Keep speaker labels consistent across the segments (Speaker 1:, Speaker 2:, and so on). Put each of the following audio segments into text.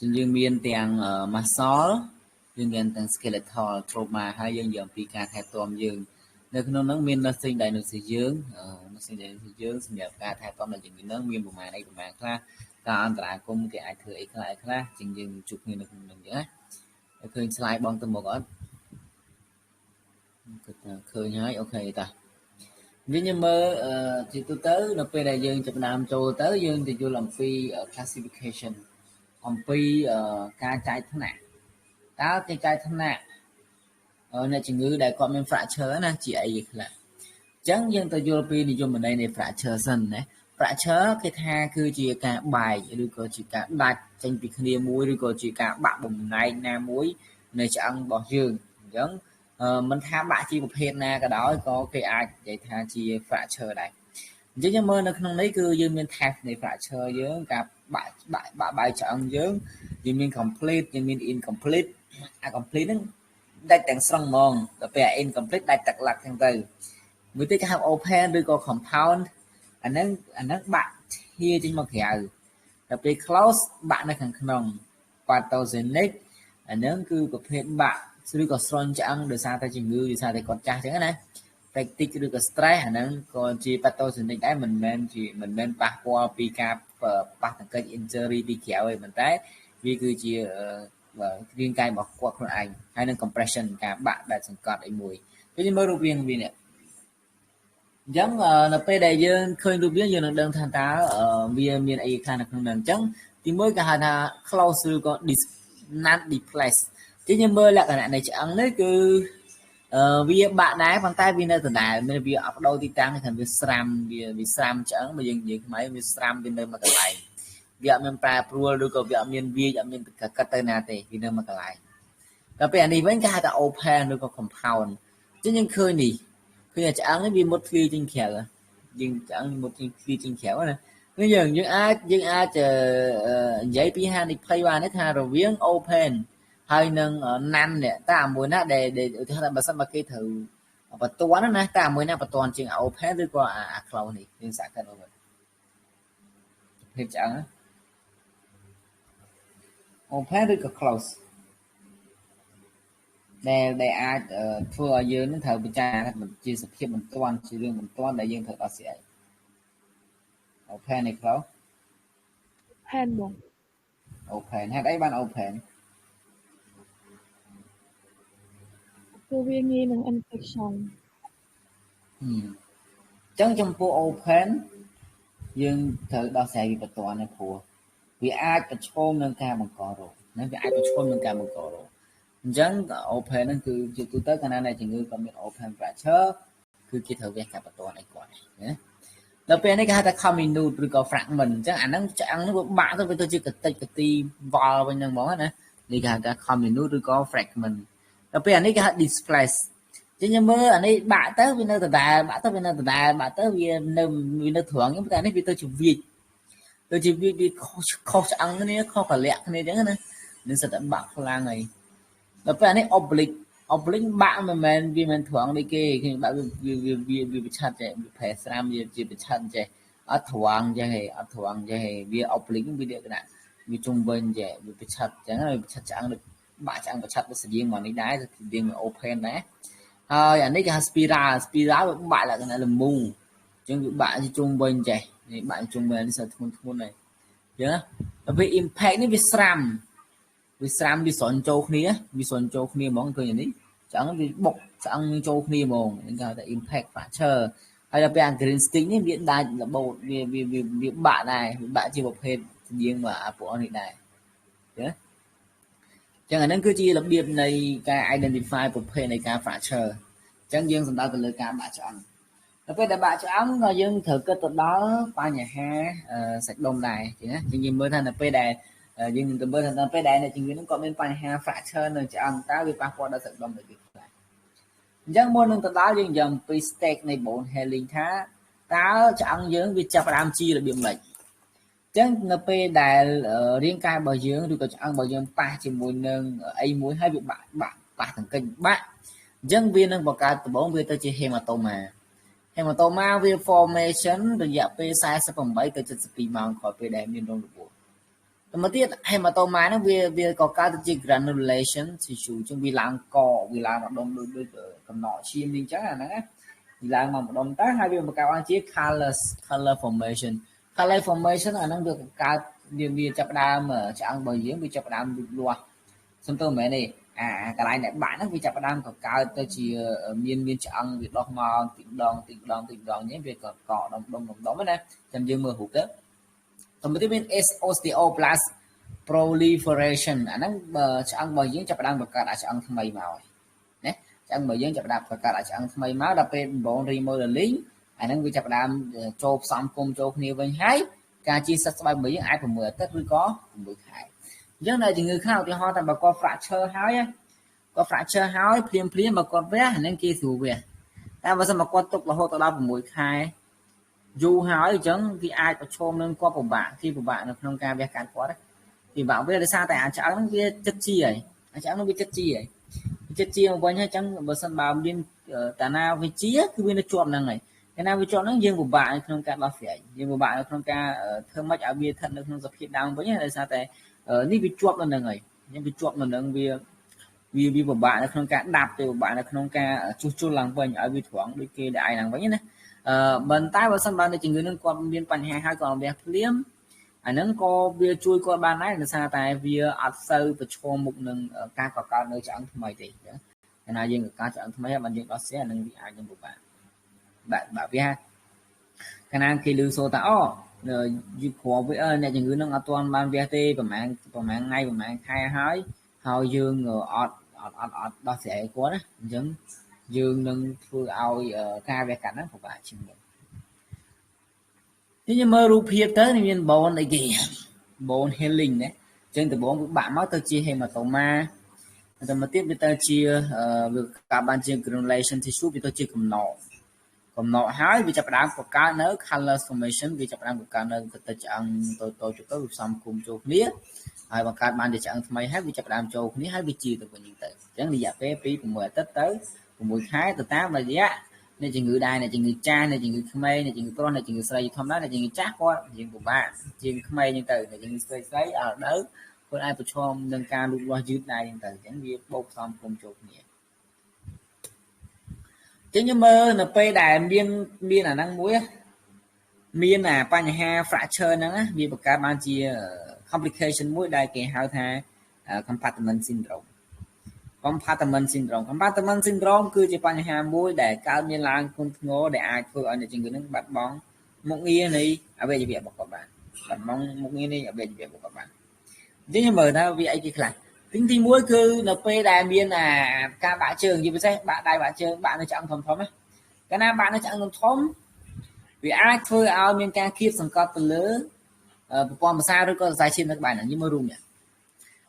Speaker 1: Chúng dương miên tiếng muscle dương miên tiếng skeletal trauma hay dương dòng pi ca thai tôm dương nơi khi nó miên nó sinh đại nó sinh dương sinh nhập ca thai tôm là những cái nó miên bộ mà khác ta anh ta cũng cái ai thừa ai khác chừng dương chụp như nó không được nữa khơi slide bong từ một gót khơi nhái ok ta nếu như mơ thì tôi tới nó về đại dương chụp nam châu tới dương thì vô làm phi classification làm phi ca trái thế nào đó cái trái thế nào này chỉ ngữ đại con mình fracture nè chị ấy là chẳng dân tôi vô phi thì vô mình đây này fracture sân này fracture cái tha cứ chỉ cả bài rồi có chỉ cả đặt trên việc kia muối rồi có chỉ cả bạn bùng này nam muối này chẳng bỏ dương giống mình tham bạn chi một hiện na cái đó có cái ai vậy tha chi fracture này chứ như mơ nó không lấy cứ dương mình thạc này fracture với cả bài chọn với dương mình complete dương mình incomplete complete đại tạng song mong tapi incomplete đại tạng lạc thằng từ mới tới cái hàng open rồi có compound anh nó bạn here trên một kẹo tapi close bạn nó thằng nòng pathogenic anh nó cứ có hiện bạn rồi có strong chẳng được sao ta chỉ ngư được sao thì còn cha thế này practice được có stress anh nó còn chỉ pathogenic đấy mình men pa qua pick up pa thằng cái injury bị kéo rồi mình thấy vì cứ chỉ riêng cái bỏ qua con anh hay nên compression cả bạn đã sản cọt ấy mùi cái như mơ viên vì nè giống là p đại dương khơi được biết giờ nó đơn thanh tá ở miền ấy khai là không nền trắng thì mới cả hà close có not displace chứ như mơ là cái này chẳng đấy cứ vì bạn đá bàn tay vì nơi từ này nên vì ở đâu thì tăng thành vì sram chẳng mà dừng máy vì sram bên nơi mà cái này việc mình pa pro được có việc mình vi mình cả cái này thì vì nơi mà cái này tapi anh đi với cái ta open được có compound chứ nhưng khơi nè khơi chẳng cái vì một phi trên khéo nhưng chẳng một phi trên khéo này bây giờ những ai chờ giấy pi2 đi play vào đấy tha rồi viếng open hay nâng năm nè ta muốn nó để cho ta bật sẵn cái thử và toán nó nè ta muốn nó và toàn trường open được qua cloud này nên sạc cái rồi thì chẳng open được close để ai thua dưới nó thở bị cha mình chia sẻ khi mình toán chỉ riêng mình toán đại dương thở bác sĩ open này close
Speaker 2: open bon
Speaker 1: open hay đấy ban open
Speaker 2: tôi viên nghi năng infection
Speaker 1: chẳng trong phố open dương thở bác sĩ bị toán này phù vì ai có chôm nâng cao bằng cỏ rồi nên vì ai có chôm nâng cao bằng cỏ rồi chẳng open nó cứ tôi tới cái này chỉ người có biết open fracture cứ cái thở về cả toàn này quả này đầu tiên cái ta không mình nuôi rồi có fragment chắc anh nó chẳng nó bạn thôi với tôi chưa cái ti vào bên nhân bóng này đi cả không mình nuôi rồi có fragment đầu tiên cái displace chứ nhưng mơ anh ấy bạn tới bên nơi bạn tới bên nơi thưởng những cái này vì tôi chỉ việc khó ăn cái này khó cả lẹ cái này đấy nên sẽ tận bạc lang này là phải này oblique bạn mà mình thoáng đi kia khi bạn vì bị chặt chạy bị phải làm gì chỉ bị chặt chạy ở thoáng chạy vì oblique bị được cái này vì trung bình chạy bị chặt chẳng là bị chặt chẳng được bạn chẳng bị chặt nó sẽ riêng mà đi đá thì riêng mà open đấy thôi anh ấy cái spiral của bạn là cái này là mù chứ bạn thì trung bình chạy thì bạn trung bình sẽ thun này nhớ vì impact nó vì sam vì sọn châu khía món cười này chẳng vì bọc chẳng châu khía mồm nên là impact fracture hay là bạn green stick ấy hiện đại là bộ vì bạn này bạn chỉ một hết riêng mà của này nhớ chẳng hạn nên cứ chi là biệt này cái identify một hết này cả fracture chẳng riêng chúng ta từ lời cả bạn chọn bây giờ bạn chọn rồi dương thử cái tụi đó qua nhà ha sạch đông này thì nhé nhưng mới thành là bây giờ nhưng từ bây giờ bây đây này chỉ nó có bên phải ha phải chơi nên chỉ ăn táo vì ba qua đã sạch đông được lại chẳng muốn nâng tao dương dòng pi steak này bốn hay linh thá táo chẳng dưỡng vì chập làm chi là biếm lệnh chẳng nó pe đài riêng cai bờ dưỡng rồi có ăn bờ dưỡng ba chỉ mùi nâng ấy muối hay bị bạn thằng kênh bạn dân viên nâng vào cả từ bốn viên tới chỉ hematoma vì formation rồi dạ pe sai sẽ bằng bảy tới chục pi màu khỏi pe đài miền đông được mà tiết hematoma nó về có cao từ granulation thì chủ trong vì làm cỏ vì làm một đồng đôi cầm nọ chim đi chắc là nó vì làm một đồng tác hai bên một cao anh chỉ color formation là nó được cao vì chập đam mà chẳng bởi diễn vì chập đam được luôn xong tôi mẹ này cái này này bạn nó vì chập đam có cao tôi chỉ miên chẳng việc đo mò tìm đòn những việc cỏ đồng đó này trong dương mưa hụt đó còn một tiếp bên osteoblast proliferation nó chẳng bởi diễn chập đam và đã chẳng mày màu nè chẳng bởi diễn chập đam và đã chẳng mày máu đặc biệt bone remodeling nó vì chập đam chộp xong cùng chộp nhiều bên hai cả chia sẻ bài mấy ai của mười tất có mười khai giờ này thì người khác thì họ thành bà có fracture háo á có fracture háo phim mà con vé nên kia thù về ta bây giờ mà con tục là họ tao đau mười khai dù háo chẳng thì ai có chôm nên qua của bạn khi của bạn được nông ca vé cán quá đấy thì bảo bây giờ sao tại anh cháu nó kia chất chi ấy anh cháu nó biết chất chi mà quanh hay chẳng bờ sân bào bên tà nào với chia cứ bên nó chọn này cái nào với chọn nó riêng của bạn không ca bao phải riêng của bạn không ca thương mách ở bia thân được không dập hiện đang với là sao tại ní bị chọn lần này nhưng bị chọn lần đang vì của bạn không ca đạp từ bạn là không ca chu lằng bên ở bị thoáng đi kia đại lằng với nhé bên tay vào sân bào này chỉ người nên còn biên phần hai còn bé liếm nó có bia chui con ban này là sao tại vì áp sâu và cho một nâng ca có cao nơi chẳng mày thì cái này riêng ca chẳng mấy bạn riêng đó sẽ nâng bị ai trong của bạn bảo với hai cái này khi lưu số tạo dịp khó với ơn này những người nâng toàn ban VAT và mạng ngay và mạng khai hái hồi dương ọt đó sẽ có đó giống dương nâng phương ao ca về cảnh của bạn chừng thế nhưng mà rụp hiệp tới thì mình bồn này kì bồn healing đấy trên từ bốn bạn máu tôi chia hematoma rồi mà tiếp với tôi chia việc cả ban chia granulation thì suốt vì tôi chia cầm nọ hái vì chập đám của cá nớ color formation vì chập đám của cá nớ tôi chẳng tôi cho tôi xong cùng chỗ níaហើយបង្កើតបានជាឆ្អឹងថ្មីហើយវាចាប់ផ្ដើមចូលគ្នាហើយវាជាទៅវិញទៅអញ្ចឹងរយៈពេលពី6អាទិត្យទៅ6ខែទៅតាមរយៈនៃជំងឺដែរនៃជំងឺចាស់នៃជំងឺក្មេងនៃជំងឺប្រុសនៃជំងឺស្រីធម្មតានៃជំងឺចាស់គាត់យើងពិបាកជាងក្មេងហ្នឹងទៅនៃជំងឺស្រីអត់ដល់គាត់អាចប្រឈមនឹងការលូតលាស់យឺតដែរហ្នឹងទៅអញ្ចឹងវាបូកផ្សំគុំចូលគ្នាចឹងខ្ញុំមើលនៅពេលដែលមានអាហ្នឹងមួយមានអាបញ្ហា fracture ហ្នឹងវាបង្កើតបានជាcomplication មួយដែលគេហៅថា compartment syndrome គឺជាបញ្ហាមួយដែលកើតមានឡើងធ្ងន់ធ្ងរដែលអាចធ្វើឲ្យអ្នកជំងឺនឹងបាត់បង់មុខងារនៃអវយវៈរបស់គាត់បានបាត់បង់មុខងារនៃអវយវៈរបស់គាត់បានអញ្ចឹងមើលថាវាអីគេខ្លះទី1គឺនៅពេលដែលមានការបាក់ជើងជាពិសេសបាក់ដៃបាក់ជើងបាក់នៅឆ្អឹងធំៗណាកាលណាបាក់នៅឆ្អឹងធំវាអាចធ្វើឲ្យមានការគៀបសង្កត់ទៅលើប្រព័ន្ធប្រសាទឬក៏សរសៃឈាមនៅក្បែរហ្នឹងយើងមើលរូបនេះ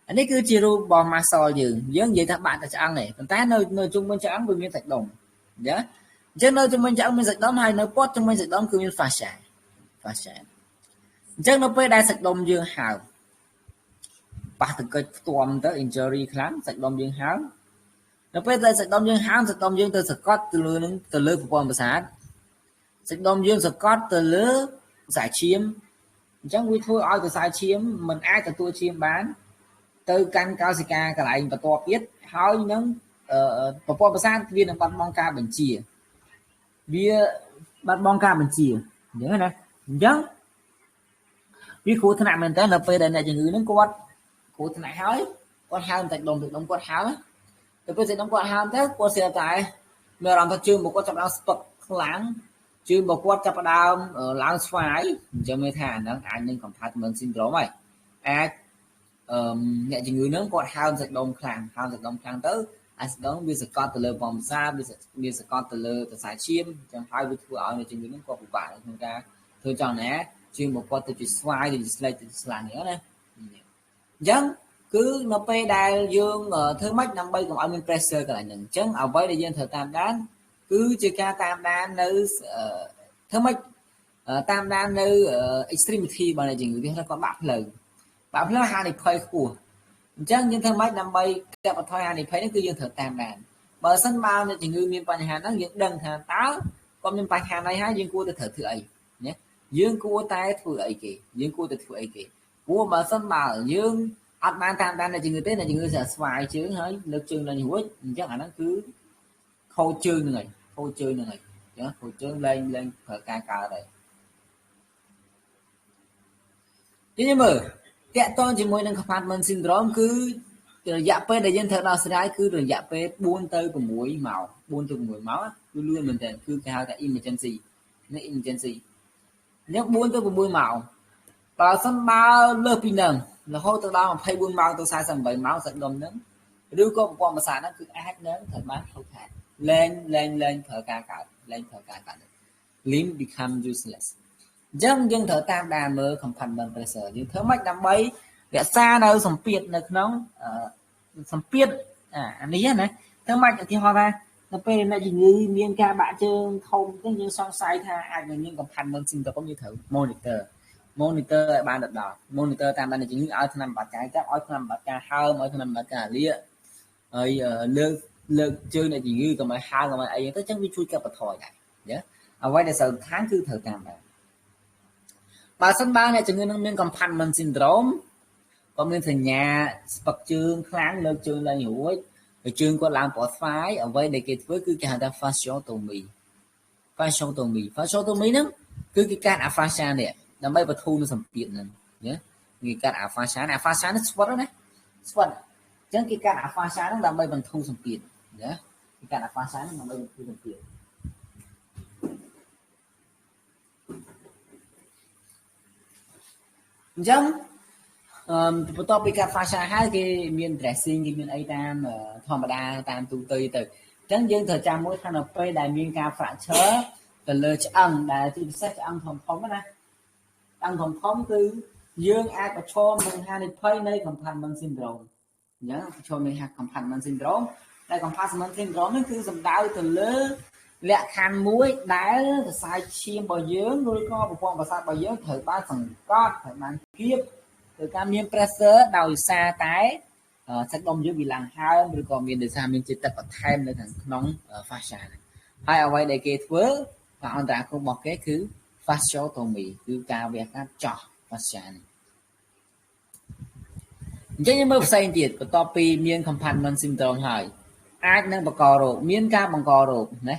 Speaker 1: អានេះគឺជារូបរបស់ muscle យើងនិយាយថាបាក់តែឆ្អឹងទេប៉ុន្តែនៅជុំវិញឆ្អឹងវាមានសាច់ដុំអញ្ចឹងនៅជុំវិញឆ្អឹងមានសាច់ដុំហើយនៅព័ទ្ធជុំវិញសាច់ដុំគឺមាន fascia អញ្ចឹងនៅពេលដែលសាច់ដុំយើងហើមប៉ះទៅកិច្ចផ្ទាំទៅ injury ខ្លាំងសាច់ដុំយើងហើមនៅពេលដែលសាច់ដុំយើងហើមសាច់ដុំយើងទៅសកត់ទៅលើនឹងទៅលើប្រព័ន្ធប្រសាទសាច់ដុំយើងសកត់ទៅលើខ្សែឈាមអញ្ចឹងវាធ្វើឲ្យខ្សែឈាមមិនអាចទទួលឈាមបានទៅកាន់កោសិកាកន្លែងបន្ទាប់ទៀតហើយនឹងប្រព័ន្ធប្រសាទវានឹងបាត់បង់ការបញ្ជាវាបាត់បង់ការបញ្ជាអញ្ចឹងណាអញ្ចឹងវាគ្រោះថ្នាក់មែនតើនៅពេលដែលអ្នកជំងឺនឹងគាត់គ្រោះថ្នាក់ហើយគាត់ហើមតែដុំគាត់ហើមទៅពេលតែដុំគាត់ហើមទៅគាត់ស្ទើរតែមានអារម្មណ៍ថាជើងរបស់គាត់ចាប់ដើមស្ពឹកខ្លាំងជើងរបស់គាត់ចាប់ដើមឡើងស្វាយអញ្ចឹងមានថាអាហ្នឹងអាចនឹង compartment syndrome ហើយអាចអ្នកជំងឺហ្នឹងគាត់ហើមសាច់ដុំខ្លាំងទៅអាចសាច់ដុំវាសកត់ទៅលើបំផ្សាវាសកត់ទៅលើសរសៃឈាមអញ្ចឹងហើយវាធ្វើឲ្យអ្នកជំងឺហ្នឹងគាត់ពិបាកក្នុងការធ្វើចង់ណាជើងរបស់គាត់ទៅជាស្វាយទៅជាស្លេកទៅជាស្លាញ់អញ្ចឹងណាអញ្ចឹងគឺនៅពេលដែលយើងធ្វើម៉េចដើម្បីកុំឲ្យមាន pressure កន្លែងហ្នឹងអញ្ចឹងអ្វីដែលយើងត្រូវតាមដានគឺជាការតាមដាននៅធ្វើម៉េចតាមដាននៅ extremity របស់អ្នកជំងឺគេថាគាត់បាក់ផ្លូវហានិភ័យខ្ពស់អញ្ចឹងយើងធ្វើម៉េចដើម្បីកាត់បន្ថយហានិភ័យនេះគឺយើងត្រូវតាមដានបើសិនបើអ្នកជំងឺមានបញ្ហាហ្នឹងយើងដឹងថាតើគាត់មានបញ្ហាណីហើយយើងគួរតែត្រូវធ្វើអីណាយើងគួរតែធ្វើអីគេ Ủa mà sân bà dương ăn ban tam tan là chừng người tết là chừng người sẽ xoài chứ hơi lực trường là nhiều ít chắc là nó cứ khâu chương này khâu chương này nhớ khâu chương lên lên phở ca cà đây thế nhưng mà kẹt to chỉ mỗi lần compartment syndrome cứ dạ p để dân thật nào sẽ cứ rồi dạ p buôn tới của mũi màu buôn từ mũi máu cứ luôn mình tên cứ cái emergency nó emergency nhớ buôn tới của mũi màu và sân ba lơ pin nâng là hô từ đó mà thay buôn màu từ sai sầm bảy máu sạch đom nứng đưa có một con mà xài nó cứ ác nếm thật mát không khác lên lên lên thở ca cả lên thở ca cả limb become useless dân dân thở tam đà mơ không thành bằng pressure nhưng thở mạch đam bay để xa đâu sầm piệt được nó sầm piệt anh ấy này thở mạch thì hoa ra nó pe này gì như miên ca bạn chơi không cái như song sai tha ai mà nhưng còn thành bằng sinh có như thử monitor ban đợt đỏ monitor tam ban là chỉ ở năm bạc cái các ở năm bạc ca hơn ở năm bạc ca lia rồi lơ chơi này chỉ như còn mà hai còn mà ấy tới chắc vi chui cả bật thổi này nhớ ở quay để sợ tháng cứ thở tam này bà sân ba này chừng như mình còn Compartment syndrome còn mình thành nhà bậc chương kháng lơ chương là nhiều ấy rồi chương có làm bỏ phái ở đây để kết với cứ cái ta fasciotomy nó cứ cái cát aphasia này làm bây bật thu nó sầm piện này nhé người cát aphasia nó swat đấy swat chẳng cái cát aphasia nó làm bây bằng thu sầm piện nhé cái cát aphasia nó làm bây bằng thu sầm piện chẳngបន្ទាប់ពីការ fascia ហើយគេមាន dressing គេមានអីតាមធម្មតាតាមទូទៅទៅអញ្ចឹងយើងត្រូវចាំមួយថានៅពេលដែលមានការ fracture ទៅលើឆ្អឹងដែលទីពិសេសឆ្អឹងធំធំណាឆ្អឹងធំធំគឺយើងអាចប្រឈមនឹងហានិភ័យនៃ compartment syndrome អញ្ចឹងប្រឈមនឹង compartment syndrome ដែល compartment syndrome នេះគឺសំដៅទៅលើលក្ខខណ្ឌមួយដែលសរសៃឈាមរបស់យើងឬក៏ប្រព័ន្ធប្រសាទរបស់យើងត្រូវបានសង្កត់ត្រូវបានគៀបtừការមាន pressure ដោយសារតែសាច់ដុំយើងវាឡើងហើមឬក៏មានដោយសារមានជាតិទឹកបន្ថែមនៅខាងក្នុង fascia នេះហើយអ្វីដែលគេធ្វើការអន្តរាគមន៍របស់គេគឺ fasciotomy គឺការវះកាត់ចោះ fascia នេះអញ្ចឹងយើងមើលផ្សេងទៀតបន្ទាប់ពីមាន compartment syndrome ហើយអាចនឹងបង្ករោគមានការបង្ករោគណា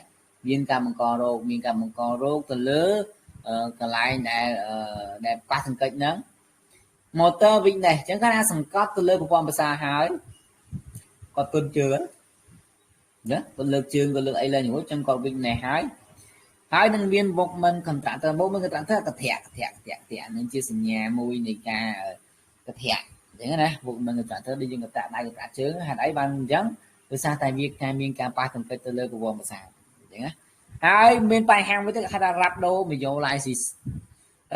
Speaker 1: មានការបង្ករោគទៅលើកន្លែងដែលប៉ះសង្កេតហ្នឹងmotor weakness អញ្ចឹងគាត់អាចសង្កត់ទៅលើប្រព័ន្ធប្រសាទហើយគាត់ទុនជើងណាគាត់លើកជើងគាត់លើកអីឡើងរួចអញ្ចឹងគាត់ weakness ហើយនឹងមាន movement contractor កធាក់នឹងជាសញ្ញាមួយនៃការកធាក់អញ្ចឹងណា movement contractor ដូចយើងកតាក់ដៃកតាក់ជើងហេតុអីបានអញ្ចឹងដោយសារតែវាមានការប៉ះសង្កេតទៅលើប្រព័ន្ធប្រសាទអញ្ចឹងណាហើយមានបញ្ហាមួយទៀតគេហៅថា rhabdomyolysis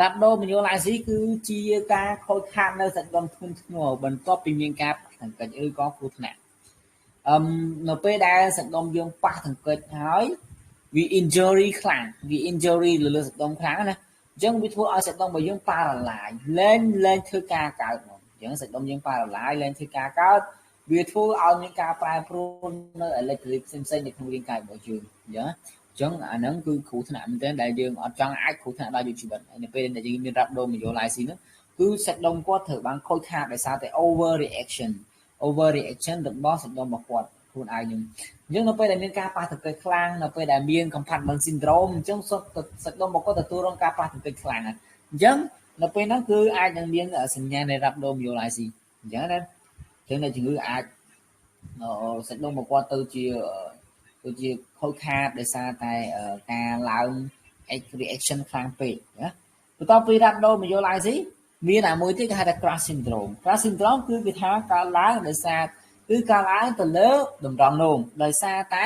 Speaker 1: rhabdomyolysis គឺជាការខូចខាតនៅសាច់ដុំធ្ងន់ធ្ងរបន្ទាប់ពីមានការប៉ះសង្កេតឬក៏គ្រោះថ្នាក់នៅពេលដែលសាច់ដុំយើងប៉ះសង្កេតហើយវា injury ខ្លាំងវា injury លើសាច់ដុំខ្លាំងណាអញ្ចឹងវាធ្វើឲ្យសាច់ដុំរបស់យើង paralyze លែងធ្វើការកើតមកអញ្ចឹងសាច់ដុំយើង paralyze លែងធ្វើការកើតវាធ្វើឲ្យមានការប្រែប្រួលនៅ electric ផ្សេងៗនៅក្នុងរាងកាយរបស់យើងអញ្ចឹងអញ្ចឹងអាហ្នឹងគឺគ្រោះថ្នាក់មែនទែនដែលយើងអត់ចង់អាចគ្រោះថ្នាក់ដល់ជីវិតនៅពេលដែលយើងមាន rhabdomyolysis ហ្នឹងគឺសាច់ដុំគាត់ត្រូវបានខូចខាតដោយសារតែ overreaction របស់សាច់ដុំរបស់គាត់ខ្លួនឯងហ្នឹងអញ្ចឹងនៅពេលដែលមានការប៉ះទង្គិចខ្លាំងនៅពេលដែលមាន compartment syndrome អញ្ចឹងសាច់ដុំរបស់គាត់ទទួលរងការប៉ះទង្គិចខ្លាំងណាស់អញ្ចឹងនៅពេលហ្នឹងគឺអាចនឹងមានសញ្ញានៃ rhabdomyolysis អញ្ចឹងណាអញ្ចឹងជំងឺអាចសាច់ដុំរបស់គាត់ទៅជាខូចខាតដោយសារតែការឡើង reaction ខ្លាំងពេកណាបន្ទាប់ពី rhabdomyolysis មានមួយទៀតគេហៅថា crash syndrome គឺគេថាកើតឡើងដោយសារគឺកើតឡើងទៅលើតម្រងនោមដោយសារតែ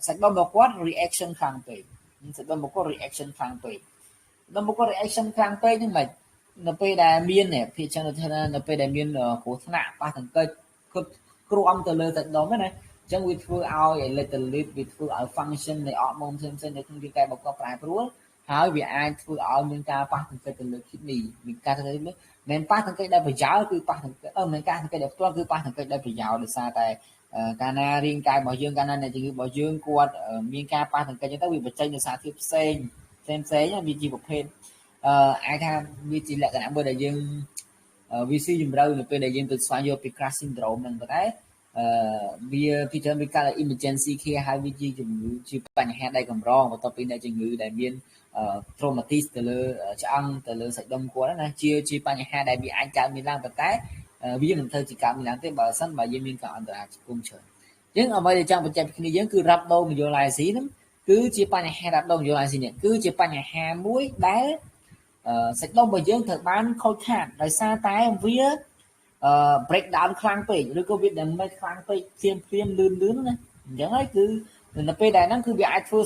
Speaker 1: សាច់ដុំរបស់គាត់ reaction ខ្លាំងពេកសាច់ដុំរបស់គាត់ reaction ខ្លាំងពេកហ្នឹងមិននៅពេលដែលមានភាគច្រើននៅពេលដែលមានគ្រោះថ្នាក់ប៉ះទង្គិចគ្រាំទៅលើសាច់ដុំណាអញ្ចឹងវាធ្វើឲ្យ electrolyte វាធ្វើឲ្យ function នៃអរម៉ូនផ្សេងៗនៅក្នុងរាងកាយរបស់គាត់ប្រែប្រួលហើយវាអាចធ្វើឲ្យមានការប៉ះទង្គិចទៅលើ kidney មានការទង្គិចមិនប៉ះទង្គិចដោយប្រយោលគឺប៉ះទង្គិចមិនការទង្គិចដោយផ្ទាល់គឺប៉ះទង្គិចដោយប្រយោលដោយសារតែកាលណារាងកាយរបស់យើងកាលណាអ្នកជំងឺរបស់យើងគាត់មានការប៉ះទង្គិចទៅវាបញ្ចេញនូវសារធាតុផ្សេងវាជាប្រភេទ ai thaវាជាលក្ខណៈមួយដែលយើងវាស៊ីជំរឿនៅពេលដែលយើងទៅស្វែងយល់ពី crash syndrome ហ្នឹងប៉ុន្តែវាពីច្រើនវាកើត emergency care ហើយវាជាជំងឺជាបញ្ហាដែលកម្រងបន្ទាប់ពីអ្នកជំងឺដែលមានtraumatis ទៅលើឆ្អឹងទៅលើសាច់ដុំគាត់ណាជាបញ្ហាដែលវាអាចកើតមានឡើងប៉ុន្តែវាមិនត្រូវជាកើតមានឡើងទេបើសិនបើយើងមានការអន្តរាគមន៍ច្រើនអញ្ចឹងអ្វីដែលចង់បញ្ជាក់ពីគ្នាយើងគឺ rhabdomyolysis ហ្នឹងគឺជាបញ្ហា rhabdomyolysis នេះគឺជាបញ្ហាមួយដែលសាច់ដុំរបស់យើងត្រូវបានខូចខាតដោយសារតែវាbreak down ខ្លាំងពេកឬក៏វា damage ខ្លាំងពេកភ្លាមលឿនណាអញ្ចឹងហើយគឺនៅពេលដែលហ្នឹងគឺវាអាចធ្វើឲ្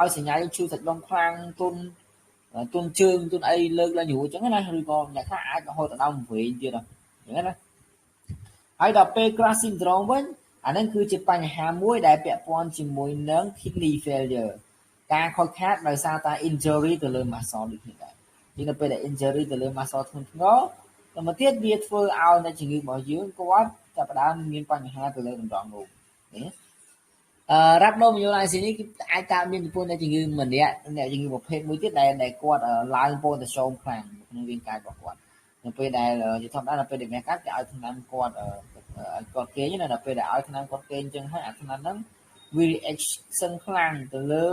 Speaker 1: យសញ្ញាឈឺសាច់ដុំខ្លាំងទុនជើងទុនអីលើកឡើងយូរអញ្ចឹងណាឬក៏អ្នកខ្លះអាចរហូតដល់វែងទៀតអញ្ចឹងណាហើយដល់ពេល crash syndrome វិញអាហ្នឹងគឺជាបញ្ហាមួយដែលពាក់ព័ន្ធជាមួយនឹង kidney failure ការខូចខាតដោយសារតែ injury ទៅលើ muscle ដូចគ្នាដែរពីនៅពេលដែល injury ទៅលើ muscle ធ្ងន់ធ្ងរតែមកទៀតវាធ្វើឲ្យអ្នកជំងឺរបស់យើងគាត់ចាប់ផ្ដើមមានបញ្ហាទៅលើតម្រងនោមនេះrhabdomyolysis នេះគឺអាចកើតមានចំពោះអ្នកជំងឺម្នាក់អ្នកជំងឺប្រភេទមួយទៀតដែលគាត់ឡើងប៉ូតាស្យូមខ្លាំងក្នុងរាងកាយរបស់គាត់នៅពេលដែលជាធម្មតានៅពេលដែលមានកើតគេឲ្យថ្នាំគាត់គេងណាដល់ពេលដែលឲ្យថ្នាំគាត់គេងអញ្ចឹងហើយអាថ្នាំហ្នឹងវា reaction ខ្លាំងទៅលើ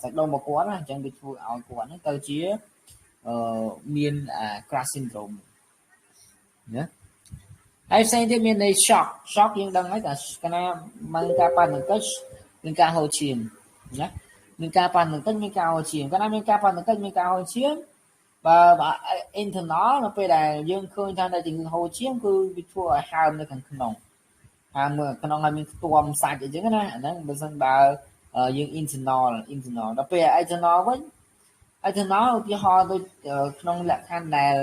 Speaker 1: សាច់ដុំរបស់គាត់ណាអញ្ចឹងវាធ្វើឲ្យគាត់ហ្នឹងទៅជាមានcrash syndrome ណាហើយផ្សេងទៀតមាននៃ shock យើងដឹងហើយតែកាលណាមានការប៉ះទង្គិចមានការហូរឈាមណាមានការប៉ះទង្គិចមានការហូរឈាមកាលណាមានការប៉ះទង្គិចមានការហូរឈាមបើ internal នៅពេលដែលយើងឃើញថាតែជំងឺហូរឈាមគឺវាធ្វើឲ្យហើមនៅខាងក្នុងហើមនៅក្នុងហើយមានខ្ទាំសាច់អញ្ចឹងណាអាហ្នឹងបើសិនបើយើង internal ដល់ពេល external វិញ external ឧទាហរណ៍ដូចក្នុងលក្ខខណ្ឌដែល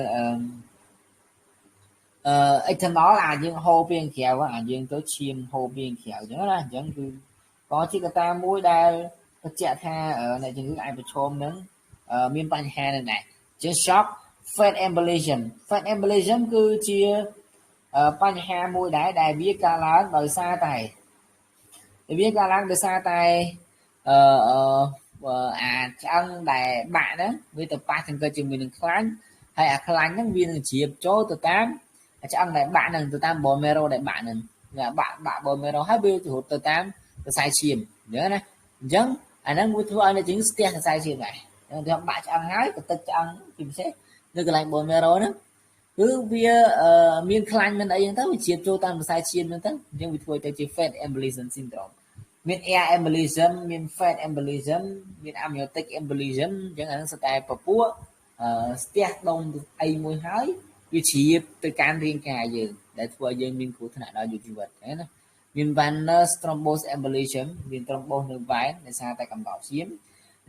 Speaker 1: external អាចយើងហូរពីខាងក្រៅអាចយើងទៅឈាមហូរពីខាងក្រៅអញ្ចឹងណាអញ្ចឹងគឺក៏ជាកត្តាមួយដែលបញ្ជាក់ថាអ្នកជំងឺអាចប្រឈមនឹងមានបញ្ហានឹងដែរជា shock fat embolism គឺជាបញ្ហាមួយដែរដែលវាកើតឡើងដោយសារតែអាឆ្អឹងដែលបាក់ហ្នឹងវាទៅប៉ះចង្កឹះជាមួយនឹងខ្លាញ់ហើយអាខ្លាញ់ហ្នឹងវានឹងជ្រាបចូលទៅតាមឆ្អឹងដែលបាក់ហ្នឹងទៅតាម bone marrow ដែលបាក់ហ្នឹងបាក់ bone marrow ហើយវាទៅរត់ទៅតាមសរសៃឈាមអញ្ចឹងណាអញ្ចឹងអាហ្នឹងវាធ្វើឲ្យអ្នកជំងឺស្ទះសរសៃឈាមដែរតែបាក់ឆ្អឹងហើយទៅទឹកឆ្អឹងពីពិសេសនៅកន្លែង bone marrow ហ្នឹងគឺវាមានខ្លាញ់មិនអីហ្នឹងទៅវាជ្រាបចូលតាមសរសៃឈាមហ្នឹងទៅអញ្ចឹងវាធ្វើទៅជា fat embolism syndrome មាន air embolism មាន fat embolism មាន amniotic embolism អញ្ចឹងអាហ្នឹងសិតតែពពួកស្ទះដុំអីមួយហើយវាជ្រាបទៅកាន់រាងកាយយើងដែលធ្វើឲ្យយើងមានគ្រោះថ្នាក់ដល់ជីវិតណាមាន venous thrombosis embolism មាន thrombose នៅ vein ដោយសារតែកំដៅឈាម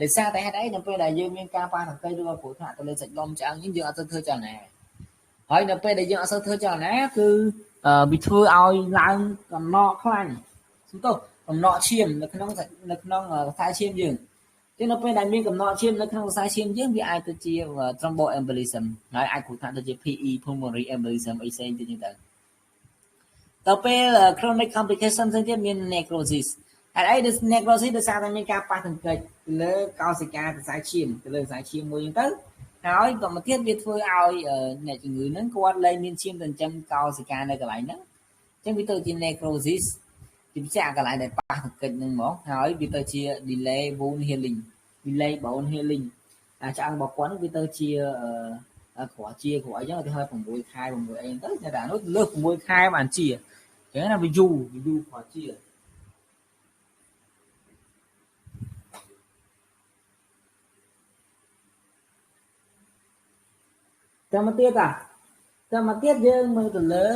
Speaker 1: ដោយសារតែហេតុអីនៅពេលដែលយើងមានការប៉ះទង្គិចឬក៏គ្រោះថ្នាក់ទៅលើសាច់ដុំឆ្អឹងយើងអត់ទៅធ្វើចលនាហើយនៅពេលដែលយើងអត់ទៅធ្វើចលនាគឺវាធ្វើឲ្យឡើងកំណកខ្លាញ់សំទោសកំណកឈាមនៅក្នុងខ្សែឈាមយើងចឹងនៅពេលដែលមានកំណកឈាមនៅក្នុងខ្សែឈាមយើងវាអាចទៅជា thromboembolism ហើយអាចគ្រោះថ្នាក់ទៅជា PE pulmonary embolism អីផ្សេងទៀតទៅដល់ពេល chronic complication ផ្សេងទៀតមាន necrosis ហើយអី necrosis ដោយសារតែមានការប៉ះទង្គិចលើកោសិកាខ្សែឈាមទៅលើខ្សែឈាមមួយហ្នឹងទៅហើយក៏មកទៀតវាធ្វើឲ្យអ្នកជំងឺហ្នឹងគាត់លែងមានឈាមទៅចិញ្ចឹមកោសិកានៅកន្លែងហ្នឹងអញ្ចឹងវាទៅជា necrosis ជាពិសេសកន្លែងដែលប៉ះទង្គិចហ្នឹងមកហើយវាទៅជា delay bone healing ឆ្អឹងរបស់គាត់វាទៅជាក្រអីចឹងទៅហើយ6ខែ6អីទៅតែអានោះលើស6ខែបានជាអញ្ចឹងណាវាយូរក្រជាចាំមកទៀតយើងមើលទៅលើ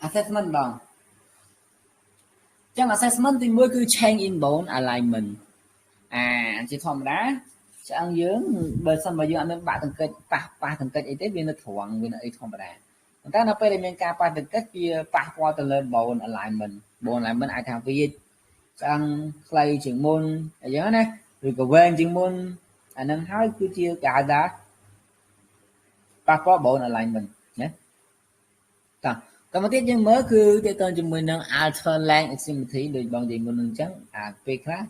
Speaker 1: assessment ដងចឹង assessment ទី1គឺ change in bone alignment ជាធម្មតាឆ្អឹងយើងបើសិនបើយើងអត់មានបាក់ទង្គិចប៉ះទង្គិចអីទេវានៅត្រង់វានៅអីធម្មតាប៉ុន្តែនៅពេលដែលមានការប៉ះទង្គិចវាប៉ះពាល់ទៅលើ bone alignment អាចថាវាឆ្អឹងខ្លីជាងមុនអញ្ចឹងណាឬក៏វែងជាងមុនអាហ្នឹងហើយគឺជាគេហៅថាប៉ះពាល់ bone alignment ណាតមកទៀតយើងមើលគឺទាក់ទងជាមួយនឹង alter length extremity ដូចបងនិយាយមុនអញ្ចឹងពេលខ្លះ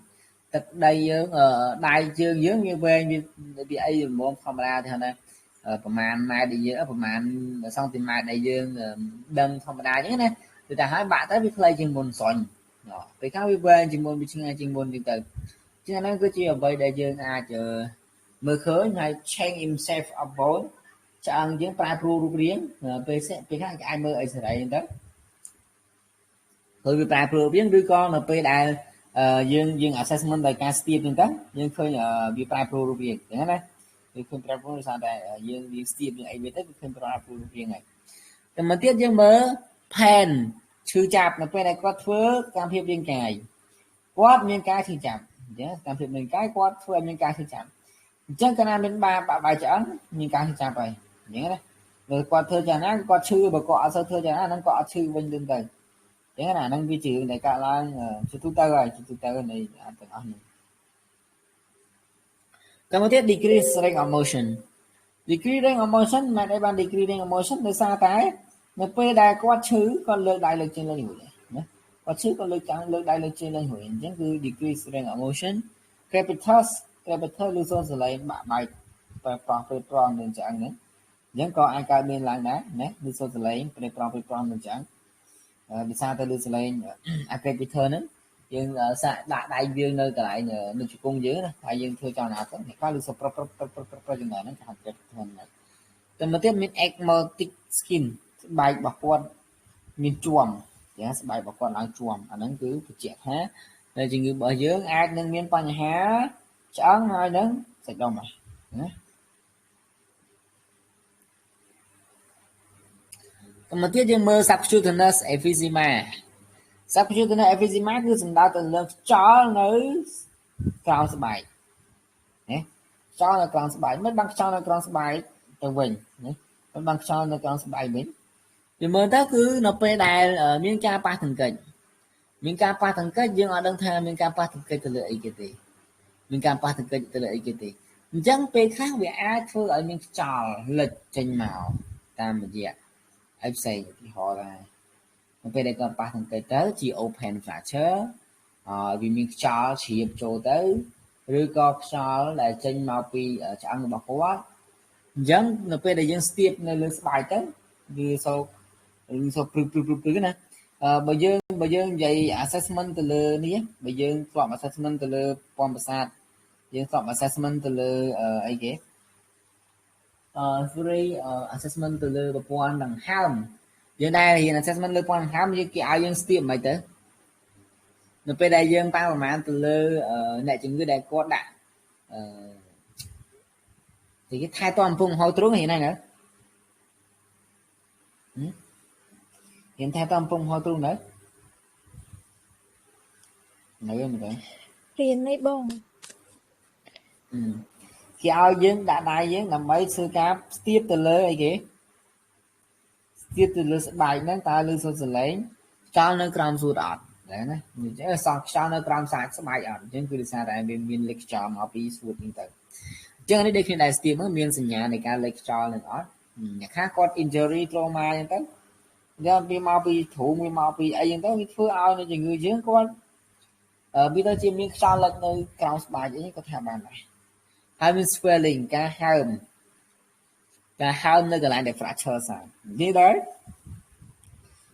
Speaker 1: ទឹកដីយើងដៃជើងយើងវាវែងវាអីល្មមធម្មតាទេណាប្រហែលម៉ែត្រដែលយើងប្រហែលសង់ទីម៉ែត្រដែលយើងដឹងធម្មតាអញ្ចឹងណាគឺតែហើយបាក់ទៅវាខ្លីជាងមុនស្រាញ់ពេលខាងវាវែងជាងមុនវាឆ្ងាយជាងមុនទៀតទៅចឹងហ្នឹងគឺជាអ្វីដែលយើងអាចមើលឃើញហើយ change himself upon ឆ្អឹងយើងប្រែប្រួលរូបរាងពេលខាងអាចមើលអីសេរីហ្នឹងទៅហើយវាប្រែប្រួលវាឬក៏នៅពេលដែលយើង assessment ដោយការស្ទាបហ្នឹងទៅយើងឃើញវាប្រែប្រួលរូបរាងអញ្ចឹងណាវាឃើញប្រែប្រួលដោយសារតែយើងស្ទាបយើងអីវាទៅវាឃើញប្រែប្រួលរូបរាងហើយតែមកទៀតយើងមើល pen ឈឺចាប់នៅពេលដែលគាត់ធ្វើកម្មភាពរាងកាយគាត់មានការឈឺចាប់អញ្ចឹងកម្មភាពរាងកាយគាត់ធ្វើឲ្យមានការឈឺចាប់អញ្ចឹងកាលណាមានបាយឆ្អឹងមានការឈឺចាប់ហើយអញ្ចឹងណាបើគាត់ធ្វើយ៉ាងណាគាត់ឈឺបើគាត់អត់សូវធ្វើយ៉ាងណាហ្នឹងគាត់អត់ឈឺវិញទៅអញ្ចឹងណាហ្នឹងវាជារឿងដែលកើតឡើងជាទូទៅហើយជាទូទៅនៃទាំងអស់នេះកម្មវិធី decrease range of motion decrease range of motion មិនដែលបាន decrease range of motion ដោយសារតែនៅពេលដែលគាត់ឈឺគាត់លើកដៃលើកជើងlênរួចណាគាត់ឈឺគាត់លើកដៃលើកជើងlênរួចអញ្ចឹងគឺ decrease range of motion capital ឬសូនសលេងបាក់បែកប្រពេលប្រងនឹងឆ្អឹងហ្នឹងអញ្ចឹងក៏អាចកើតមានឡើងដែរណាឬសូនសលេងពេលប្រងនឹងឆ្អឹងដោយសារតែលើសលេង capital ហ្នឹងយើងសាក់ដាក់ដៃយើងនៅកន្លែងនៅជង្គង់យើងណាហើយយើងធ្វើចលនាទៅអ្នកខ្លះឬសូប្រចំណហ្នឹងគេហៅ capital ហ្នឹងតែមកទៀតមាន ecmotic skin ស្បែករបស់គាត់មានជួមចាស្បែករបស់គាត់ឡើងជួមអាហ្នឹងគឺបញ្ជាក់ថានៅជំងឺរបស់យើងអាចនឹងមានបញ្ហាឆ្អឹងហើយនឹងសាច់ដុំណាមកទៀតយើងមើល subcutaneous emphysema subcutaneous emphysema គឺសំដៅទៅលើខ្យល់នៅក្រោមស្បែកណាខ្យល់នៅក្រោមស្បែកមិនបានខ្យល់នៅក្រោមស្បែកទៅវិញណាមិនបានខ្យល់នៅក្រោមស្បែកវិញវាមើលទៅគឺនៅពេលដែលមានការប៉ះទង្គិចយើងអត់ដឹងថាមានការប៉ះទង្គិចទៅលើអីគេទេមានការប៉ះទង្គិចទៅលើអីគេទេអញ្ចឹងពេលខ្លះវាអាចធ្វើឲ្យមានខ្យល់លិចចេញមកតាមរយៈអីផ្សេងឧទាហរណ៍ថានៅពេលដែលគាត់ប៉ះទង្គិចទៅជា open fracture វាមានខ្យល់ជ្រាបចូលទៅឬក៏ខ្យល់ដែលចេញមកពីឆ្អឹងរបស់គាត់អញ្ចឹងនៅពេលដែលយើងស្ទាបនៅលើស្បែកទៅវាសោកព្រឹកណាបើយើងនិយាយ assessment ទៅលើនេះបើយើងស្គាល់ assessment ទៅលើពន្ធប្រសាទយើងស្គាល់ assessment ទៅលើអីគេfree assessment ទៅលើប្រព័ន្ធដង្ហើមយើងដែលរៀន assessment លើប្រព័ន្ធដង្ហើមយើងគេឲ្យយើងស្ទាបមិនទៅនៅពេលដែលយើងប៉ាប្រមាណទៅលើអ្នកជំងឺដែលគាត់ដាក់គេថែទាំកំពុងហៅទ្រូងហ្នឹងណារៀនថែទាំកំពុងហៅទ្រូងនៅមើលមើល
Speaker 2: រៀននេះបង
Speaker 1: គេឲ្យយើងដាក់ដៃយើងដើម្បីធ្វើការស្ទាបទៅលើអីគេស្ទាបទៅលើស្បែកហ្នឹងតើលើសុទ្ធសលេងខ្យល់នៅក្រោមសួតអត់ដែរណាអញ្ចឹងសោះខ្យល់នៅក្រោមសាច់ស្បែកអត់អញ្ចឹងគឺដោយសារតែវាមានលេខខ្យល់មកពីសួតហ្នឹងទៅអញ្ចឹងនេះដូចគ្នាដែរស្ទាបហ្នឹងមានសញ្ញានៃការលេខខ្យល់នឹងអត់អ្នកខ្លះគាត់ injury trauma អញ្ចឹងទៅយកវាមកពីទ្រូងវាមកពីអីអញ្ចឹងទៅវាធ្វើឲ្យនៅជំងឺយើងគាត់វាទៅជាមានខ្យល់លិចនៅក្រោមស្បែកអីគាត់ថាបានដែរហើយមាន swelling ការហើមនៅកន្លែងដែល fracture សោះនិយាយដែរ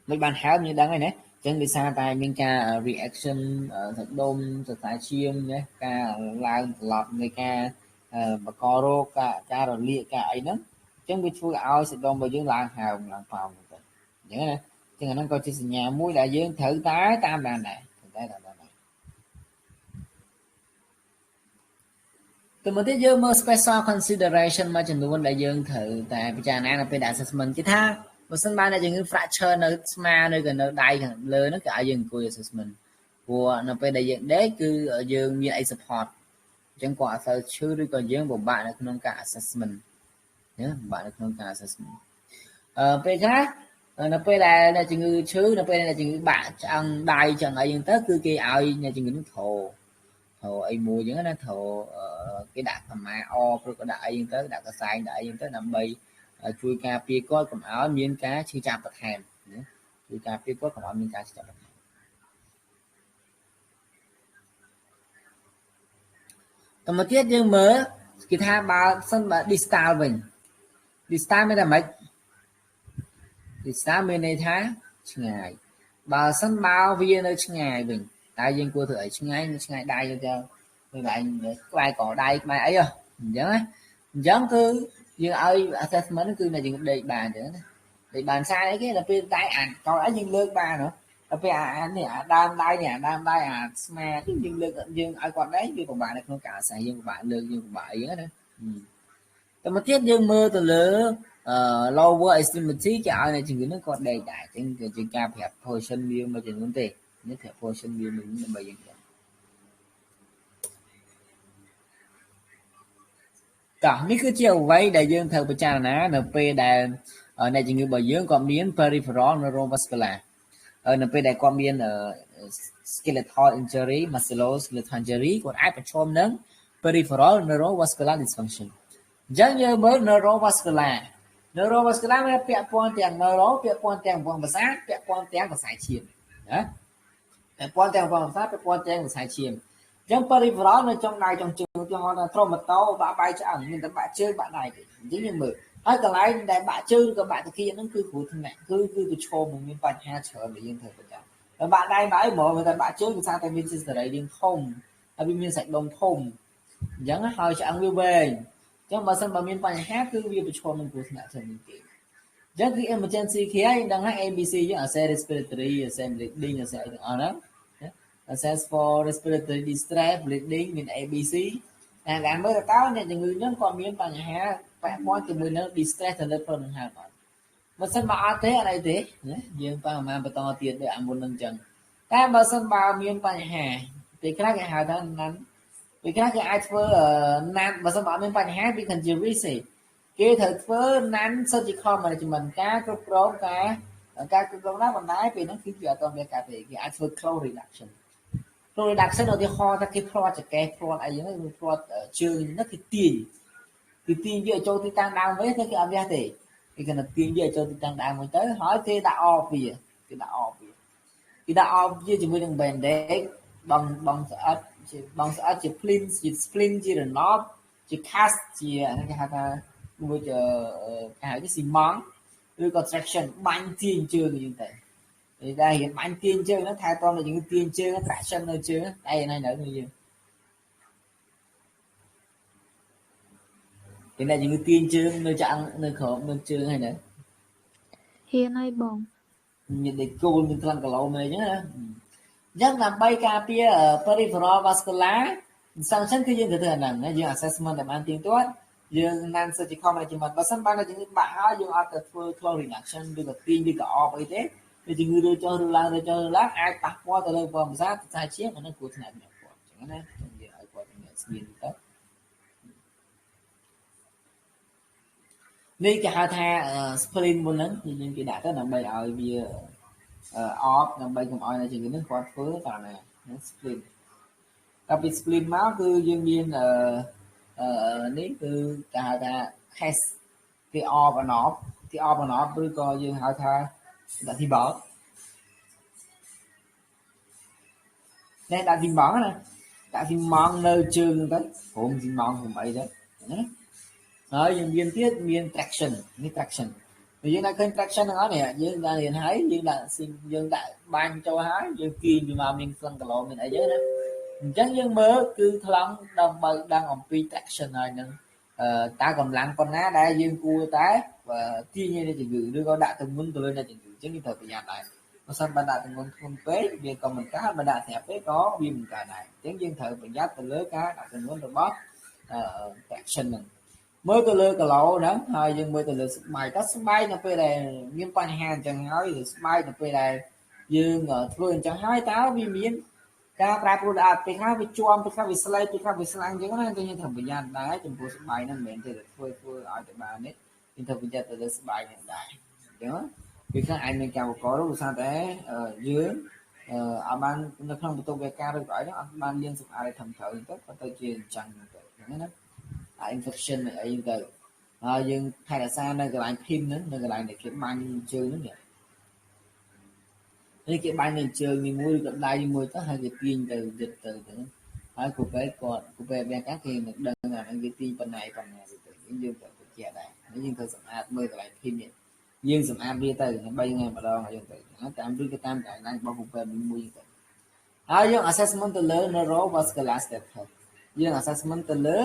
Speaker 1: មិនបានហើមយើងដឹងហើយណាអញ្ចឹងដោយសារតែមានការ reaction សាច់ដុំសរសៃឈាមណាការឡើងត្រឡប់នៃការបករោគការរលាកការអីហ្នឹងអញ្ចឹងវាធ្វើឲ្យសាច់ដុំរបស់យើងឡើងហើមឡើងប៉ោងទៅអញ្ចឹងណាអញ្ចឹងអាហ្នឹងក៏ជាសញ្ញាមួយដែលយើងត្រូវតែតាមដានដែរតែមកទៀតយើងមើល special consideration មួយចំនួនដែលយើងត្រូវតែពិចារណានៅពេលដែល assessment គេថាបើសិនបានតែជំងឺ fracture នៅស្មានៅក៏នៅដៃខាងលើហ្នឹងគេឲ្យយើងអង្គុយ assessment ព្រោះនៅពេលដែលយើងដេកគឺយើងមានអី support អញ្ចឹងគាត់អត់សូវឈឺឬក៏យើងពិបាកនៅក្នុងការ assessment ណាពិបាកនៅក្នុងការ assessment ពេលខ្លះនៅពេលដែលអ្នកជំងឺឈឺនៅពេលដែលជំងឺបាក់ឆ្អឹងដៃឆ្អឹងអីហ្នឹងទៅគឺគេឲ្យអ្នកជំងឺនឹងធរអីមួយអញ្ចឹងណាធរគេដាក់កម្មាអព្រឹកក៏ដាក់អីហ្នឹងទៅដាក់កសែងដាក់អីហ្នឹងទៅដើម្បីជួយការពារគាត់កុំឲ្យមានការឈឺចាប់បន្ថែមណាជួយការពារគាត់កុំឲ្យមានការឈឺចាប់បន្ថែម តមកទៀតយើងមើលគេថាបើសិនបើ distal វិញ distal មានតែម៉េច distal មានន័យថាឆ្ងាយបើសិនបើវានៅឆ្ងាយវិញតើយើងគួរធ្វើអីឆ្ងាយដៃទៅទៅឯងក្បែរកដៃក្បែរអីអញ្ចឹងណាអញ្ចឹងគឺយើងឲ្យ assessment គឺតែយើងដេកបានទេណាដេកបានសារអីគេដល់ពេលដៃអានកអីយើងលើកបានហ៎ដល់ពេលនេះអាដើមដៃនេះអាដើមដៃអាស្មាយើងលើកយើងឲ្យគាត់ដែរវាពិបាកនៅក្នុងការអាស្រ័យយើងពិបាកលើកយើងពិបាកអីហ្នឹងណាតែមកទៀតយើងមើលទៅលើ lower extremity គេឲ្យនៅជំងឺហ្នឹងគាត់ដេកដែរអញ្ចឹងគឺជាការប្រាប់ position វាមួយចំនួនទេនេះប្រាប់ position វាមួយដើម្បីយើងតោះនេះគឺជាអ្វីដែលយើងត្រូវពិចារណានៅពេលដែលអ្នកជំងឺរបស់យើងគាត់មាន peripheral neurovascular នៅពេលដែលគាត់មាន skeletal injury musculoskeletal injury គាត់អាចប្រឈមនឹង peripheral neurovascular dysfunction អញ្ចឹងយើងមើល neurovascular មានពាក់ព័ន្ធទាំង neuro ពាក់ព័ន្ធទាំងវងប្រសាទពាក់ព័ន្ធទាំងប្រសាទឈាមណាពាក់ព័ន្ធទាំងវងប្រសាទពាក់ព័ន្ធទាំងប្រសាទឈាមអញ្ចឹង peripheral នៅចុងដៃចុងជើងឧទាហរណ៍ថា traumato បាក់បែកឆ្អឹងមានតែបាក់ជើងបាក់ដៃទេអញ្ចឹងយើងមើលហើយកន្លែងដែលបាក់ជើងឬក៏បាក់តាគៀកហ្នឹងគឺគ្រោះថ្នាក់គឺប្រឈមនឹងមានបញ្ហាច្រើនដែលយើងត្រូវប្រចាំហើយបាក់ដៃបាក់អីហ្មងតែបាក់ជើងគឺថាតែមានសិស្សរីរាងធំហើយវាមានសាច់ដុំធំអញ្ចឹងហើយឆ្អឹងវាវែងអញ្ចឹងបើសិនបើមានបញ្ហាគឺវាប្រឈមនឹងគ្រោះថ្នាក់ច្រើនជាងគេអញ្ចឹងគឺ emergency care យើងដឹងហើយ ABC យើងអា respiratory អា bleeding អាអីទាំងអស់ហ្នឹងassess for respiratory distress bleeding មាន ABC តែមើលតើអ្នកជំងឺហ្នឹងគាត់មានបញ្ហាពាក់ព័ន្ធជាមួយនឹង distress ទៅលើព្រឹងហើយបាទបើសិនបើអត់ទេអត់អីទេណាយើងប្រហែលបន្តទៀតដូចអាមុនហ្នឹងអញ្ចឹងតែបើសិនបើមានបញ្ហាពេលខ្លះគេហៅថាណាន់ពេលខ្លះគេអាចធ្វើណាន់បើសិនបើអត់មានបញ្ហាវាមិនជា risk ទេគេត្រូវធ្វើ non surgical management ការគ្រប់គ្រងការគ្រប់គ្រងណាបណ្ដាពេលហ្នឹងគឺវាអត់ទាន់មានការទេគេអាចធ្វើ close reduction ឧទាហរណ៍ថាគេផ្លាត់ចកេះផ្លាត់អីហ្នឹងផ្លាត់ជើងហ្នឹងគឺទាញវាឲ្យចូលទីតាំងដើមវិញគេអត់វះទេគេគណទាញវាឲ្យចូលទីតាំងដើមវិញទៅហើយគេដាក់អបវាជាមួយនឹង bandage បងស្អិតជា plin ជា splint ជា renop ជា cast ជាគេហៅថាមួយគេហៅថា cement ឬក៏ traction បាញ់ទាញជើងយើងទៅគេដែររៀនបាញ់ទាញជើងហ្នឹងថែទាំតែយើងទាញជើង traction នៅជើងតែឯណានៅយើងគេតែយើងទាញជើងនៅឆ្អឹងនៅក្រោមនៅជើងហើយណា
Speaker 2: ហ៊ានហើយបង
Speaker 1: មានដេកគោលមាន5គីឡូមេអញ្ចឹងណាអញ្ចឹងដើម្បីការពារ peripheral vascular dysfunction គឺយើងត្រូវធ្វើអាហ្នឹងណាយើង assessment តែបានទៀងទាត់យើង non surgical management បើសិនបានតែជំងឺបាក់ហើយយើងអត់ទៅធ្វើ close reduction ឬក៏ទាញឬក៏អបអីទេវាជំងឺរើចុះរើឡើងអាចប៉ះពាល់ទៅលើប្រសាទប្រសាទឈាមអានោះគ្រោះថ្នាក់អ្នកគាត់អញ្ចឹងណាយើងនិយាយឲ្យគាត់មានស្មានទៅនេះគេហៅថា splint មុនហ្នឹងយើងគេដាក់ទៅដើម្បីឲ្យវាអបដើម្បីកុំឲ្យនៅជំងឺនេះគាត់ធ្វើតាមណា splint ដល់ពី splint មកគឺយើងមាននេះគឺគេហៅថា case គេអបអណប់ឬក៏យើងហៅថាដាក់ទីបោកនេះដាក់ទីម៉ងណាដាក់ទីម៉ងនៅជើងទៅព្រមទីម៉ងព្រមអីទៅណាហើយយើងមានទៀតមាន traction នេះ traction យើងដាក់ឃើញ traction ហ្នឹងអត់នេះយើងដាក់រៀនហើយយើងដាក់បាញ់ចូលហើយយើងទាញពីមកមានក្លិនគីឡូមានអីចឹងណាអញ្ចឹងយើងមើលគឺថ្លង់ដើម្បីដឹងអំពី traction ហើយនឹងតើកម្លាំងប៉ុណ្ណាដែលយើងគួរតែទាញនៅជំងឺឬក៏ដាក់ទម្ងន់ទៅលើអ្នកជំងឺអញ្ចឹងយើងត្រូវប្រយ័ត្នដែរបើសិនបើដាក់ទម្ងន់ធ្ងន់ពេកវាក៏មិនកើតបើដាក់ស្រាប់ពេកក៏វាមិនកើតដែរអញ្ចឹងយើងត្រូវប្រយ័ត្នទៅលើការដាក់ទម្ងន់របស់ traction ហ្នឹងមើលទៅលើគីឡូហ្នឹងហើយយើងមើលទៅលើស្បែកតើស្បែកនៅពេលដែលមានបញ្ហាអញ្ចឹងហើយស្បែកនៅពេលដែលយើងធ្វើអញ្ចឹងហើយតើវាមានការប្រែប្រួលដល់ពេលខ្លះវាជាប់ពេលខ្លះវាស្លេកពេលខ្លះវាស្លាំងអញ្ចឹងណាយើងត្រូវប្រយ័ត្នដែរចំពោះស្បែកហ្នឹងមិនមែនទេធ្វើឲ្យតែបាននេះយើងត្រូវប្រយ័ត្នទៅលើស្បែកហ្នឹងដែរអញ្ចឹងពេលខ្លះអាចមានការបង្កដោយសារតែយើងអត់បាននៅក្នុងបន្ទប់វេការឬក៏អីហ្នឹងអត់បានលាងសម្អាតឲ្យត្រឹមត្រូវទៅក៏ទៅជាអញ្ចឹងទៅអញ្ចឹងណាinfection អីទៅហើយយើងថែរក្សានៅកន្លែង pin ហ្នឹងនៅកន្លែងដែលគេបាញ់ជើងហ្នឹងនេះគេបាញ់នៅជើងមួយឬក៏ដៃមួយទៅហើយគេទាញទៅយឹតទៅ ហើយគូពេវាកាគេនឹងដឹងថានឹងវាទីប៉ុណ្ណេះទៅយើងទៅជាដែរយើងទៅសម្អាតមើលកន្លែងភីនេះយើងសម្អាតវាទៅ3ថ្ងៃម្ដងយើងទៅតាមឬក៏តាមកន្លែងរបស់គូពេមួយទៅហើយយើង assessment ទៅលើ neurovascular status យើង assessment ទៅលើ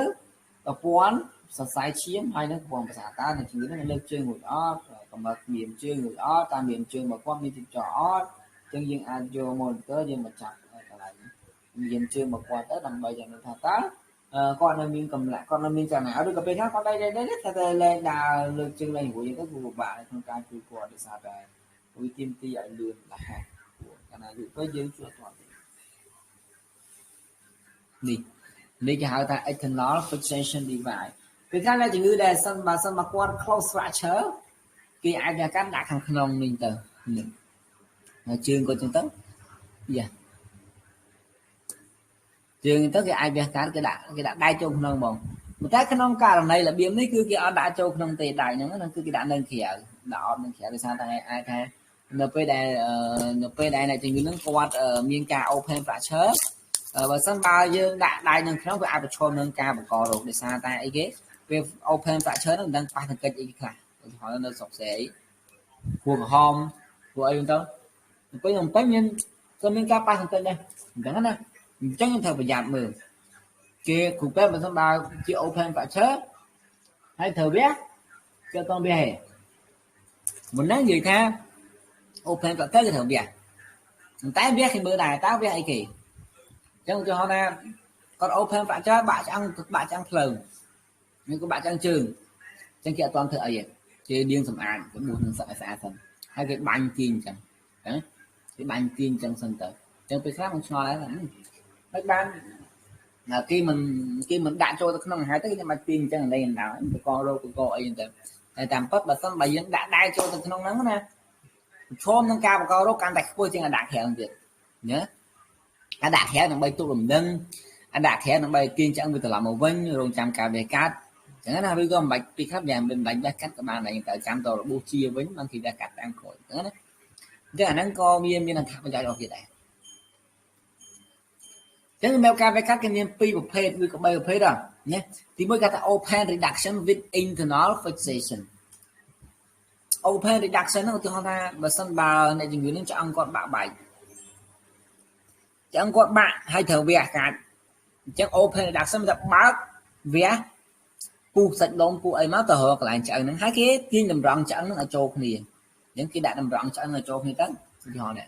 Speaker 1: ប្រព័ន្ធសរសៃឈាមហើយនឹងប្រព័ន្ធប្រសាទតើនឹងជំងឺនឹងលើកជើងរួចអត់កម្រិតមានជើងរួចអត់តាមមានជើងមកគាត់មានទីចអត់អញ្ចឹងយើងអាចយក monitor យើងមកចាប់កន្លែងមានជើងមកគាត់ទៅដើម្បីយ៉ាងថាតើគាត់នៅមានកម្លាំងគាត់នៅមានចលនាឬក៏ពេលខ្លះគាត់ដៃតែលែងដើរលើកជើងលែងរួចទៅគឺពិបាកក្នុងការជួយគាត់ដោយសារតែវាទាមទារឲ្យលឿនរហ័សកាលណាយូរទៅយើងជួយគាត់នេះគេហៅថា external fixation device ពេលខ្លះជំងឺដែលបើសិនមកគាត់ close fracture គេអាចវាកាន់ដាក់ខាងក្នុងនេះទៅនេះជើងគាត់ចឹងទៅយ៉ាជើងទៅគេអាចវាកាន់គេដាក់ដៃចូលក្នុងហ្មងតែក្នុងករណីរបៀបនេះគឺគេអត់ដាក់ចូលក្នុងទេដៃហ្នឹងគឺគេដាក់នៅក្រៅដាក់អត់នៅក្រៅដោយសារតែអាចថានៅពេលដែលអ្នកជំងឺហ្នឹងគាត់មានការ open fracture បើសិនបើយើងដាក់ដៃនៅក្នុងវាអាចប្រឈមនឹងការបង្ករោគដោយសារតែអីគេវា open fracture ហ្នឹងមិនដឹងប៉ះទង្គិចអីខ្លះឧទាហរណ៍នៅស្រុកស្រីគួរក្រហមគួរអីទៅពេញមានការប៉ះទង្គិចដែរអញ្ចឹងណាអញ្ចឹងយើងត្រូវប្រយ័ត្នមើលគេគ្រូពេទ្យបើសិនបើជា open fracture ហើយត្រូវវាគេកងវាហេមុនហ្នឹងនិយាយថា open fracture គេត្រូវវាតែវាគេមើលដែរតើវាអីគេចឹងឧទាហរណ៍ថាគាត់ open fracture បាក់ឆ្អឹងផ្លូវនេះក៏បាក់ឆ្អឹងជើងចឹងគេអត់ទាន់ធ្វើអីទេគេលាងសម្អាតបួសនឹងស្អាតសិនហើយគេបាញ់ទាញចឹងណាគេបាញ់ទាញចឹងសិនទៅចឹងពេលខ្លះមិនឆ្ងល់ដែរមិនបានគេមិនដាក់ចូលទៅក្នុងហើយទៅគេមិនទាញចឹងលេងដល់បកករោគបកអីចឹងទៅតែតាមពិតបើសិនបើយើងដាក់ដៃចូលទៅក្នុងហ្នឹងណាឈាមនឹងការបកករោគកាន់តែខ្ពស់ជាងដាក់ក្រៅទៀតណាអាដាក់ក្រៅដើម្បីទុករំដឹងអាដាក់ក្រៅដើម្បីទាញឆ្អឹងវាត្រឡប់មកវិញរងចាំការវាកាត់ចឹងណាឬក៏មិនបាច់ពីខ្លះយ៉ាងមិនបាច់វាកាត់ក៏បានដែរតែចាំតរបួសជាវិញបានគេវាកាត់តាមក្រោយចឹងណាចឹងអាហ្នឹងក៏មានអត្ថប្រយោជន៍របស់គេដែរចឹងសម្រាប់ការវាកាត់គេមាន2ប្រភេទឬក៏3ប្រភេទដែរណាទី1គេថា open reduction with internal fixation open reduction ហ្នឹងឧទាហរណ៍ថាបើសិនបើអ្នកជំងឺនឹងឆ្អឹងគាត់បាក់បែកឆ្អឹងគាត់បាក់ហើយត្រូវវះកាត់អញ្ចឹង open reduction មិនថាបើកវះពុះសាច់ដុំពុះអីមកទៅរកកន្លែងឆ្អឹងហ្នឹងហើយគេទាញតម្រង់ឆ្អឹងហ្នឹងឲ្យចូលគ្នាអញ្ចឹងគេដាក់តម្រង់ឆ្អឹងឲ្យចូលគ្នាទៅឧទាហរណ៍នេះ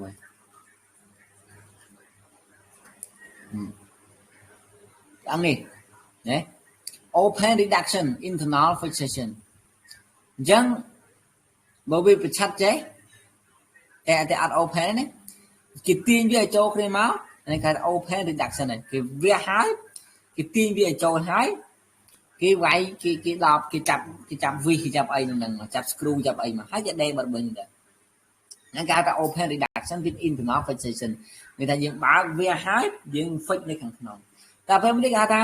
Speaker 1: មួយឆ្អឹងនេះណា open reduction internal fixation អញ្ចឹងបើវាប្រឆាត់ចេះតែអត់ open ណាគេទាញវាឲ្យចូលគ្នាមកនេះគេ open reduction គេវាហើយគេទាញវាឲ្យចូលហើយគេវាយគេដបគេចាប់វីគេចាប់អីហ្នឹងចាប់ screw ចាប់អីមកហើយគេដេបបិញទៅហ្នឹងគេហៅថា open reduction with internal fixation មានថាយើងបើកវាហើយយើង fix នៅខាងក្នុងតែពេលនេះគេហៅថា